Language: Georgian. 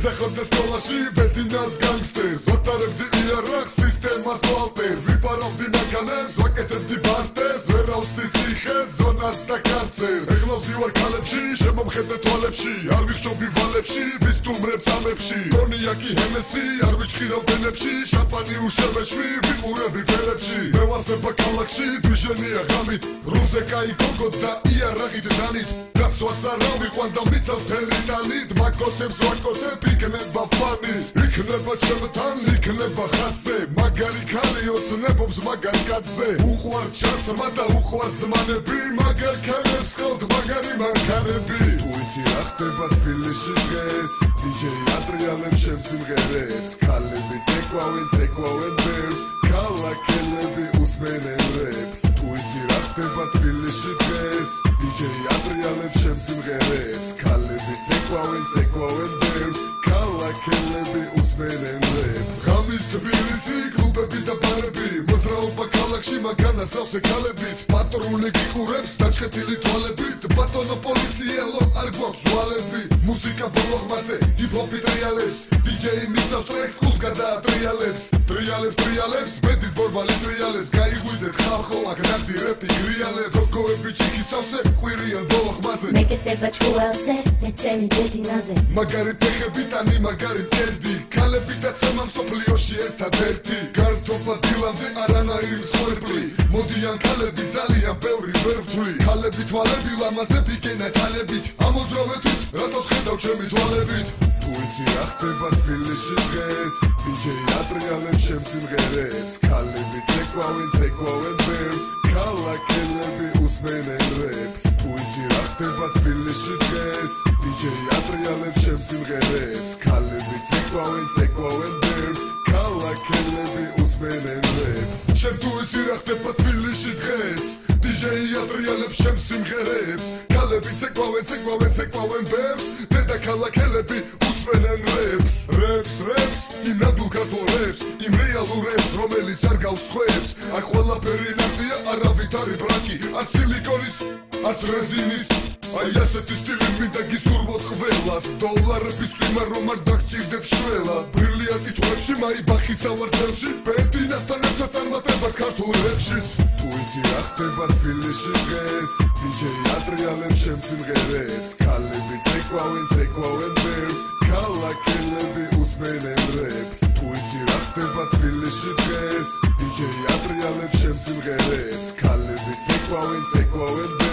ეძახოდეს სკოლაში ბედინას განგსტერს ვატარებდი იარაღს სისტემას ვალტერს ვიპარავდი მანქანებს ვაკეთებდი ბარტერს ვერავსდი ციხეს ზონას და კარცერს ეხლავსი ვარ ქალებში შემომხედე თვალებში არ ვიხშობი ვალებში ვისტუმრებ წამებში კონიაკი ჰენესი არ ვიჩხირავ ბენებში შამპანი უშევეშვი ვიყურები ფერებში მე ვასება ქალაქში დვიჟენია ღამით რუზე კაი გოგოთ და იარაღით დანით გასვას არა ვიყვან და ვიცავ თელიტანით მაკოსებს ვაკოსებ იქნება ფანის იქნება ჩემთან იქნება ხასზე მაგარი ქალი ოცნებობს მაგარ კაცზე უყვარ ჩასმა და უყვარ ზმანები მაგარ ქალებს ხავთ მაგარი მანქანები თუ იცი რა ხდება თბილისში დღეს დიჯეი ატრიალებს შენ სიმღერებს ქალები ცეკვავენ ბერს ქალაქელები უსმენენ რეპს თუ იცი რა ხდება თბილისში დღეს დიჯეი ატრიალებს შენ სიმღერებს ქალები ცეკვავენ ბერს ქალაქელები უსმენენ რეპს ღამის თბილისი კლუბები და ბარები მოძრაობა ქალაქში მაგანა სავსე ქალებით პატრული გიყურებს დაჭხეთილი თვალებით ბატონო პოლიციელო არ გვაქვს ვალები მუსიკა ბოლო ხმაზე ჰიპ-ჰოპი ტრიალებს დიჯეი მისავს ტრეკს კლუბს გადაატრიალებს ტრიალებს ბედის ბორბალი ტრიალებს გაიღვიძეთ ხალხო აქ ნახდი რეპი გრიალებს გოგოები ჩიქით სავსე ყვირიან ბოლო ხმაზე მეკეთება ჭკუელზე ეცემი ბედინაზე მაგარი ფეხები ტანი მაგარი მკერდი ქალები და ცემა მსოფლიოში ერთადერთი გართობა დილამდე არანაირი მსხვერპლი მოდიან ქალები ძალიან ბევრი ვერ ვთვლი ქალები თვალები ლამაზები კენა თალებით ამოძრავეთვის რატო ხედავ ჩემი თვალებით თუ იცი რა ხდება თბილისში დღეს დიჯეი ატრიალებს შენ სიმღერებს ქალები ცეკვავენ ბერს ქალაქელები უსმენენ რეპს თუ იცი რა ხდება თბილისში დღეს დიჯეი ატრიალებს შენ სიმღერებს ქალები ცეკვავენ ბერს ქალაქელები უსმენენ რეპს შენ თუ იცი რა ხდება თბილისში დღეს დიჯეი ატრიალებს შენ სიმღერებს ქალები ცეკვავენ ბერს დედაქალაქელები უსმენენ რეპს იმ ნამდვილ ქართულ რეპს იმ რეალურ რეპს რომელიც არ გავს ხვეებს აქ ყველაფერი ნახდია არავით არის ბრაკი არც სილიკონის არც რეზინის აი ასეთი სტილი მინდა გისურვოთ ყველას დოლარების წვიმა რომ არ დაგჭირდეთ შველა ბრილიანტი თვალებში მაიბახი სავარძელში ბედინასთან ერთად წარმატებას ქართულ რეპშიც თუ იცი რა ხდება თბილისში დღეს დიჯეი ატრიალებს შენ სიმღერებს ქალები ცეკვავენ ბერს ქალაქელები უსმენენ რეპს თუ იცი რა ხდება თბილისში დღეს დიჯეი ატრიალებს შენ სიმღერებს ქალები ცეკვავენ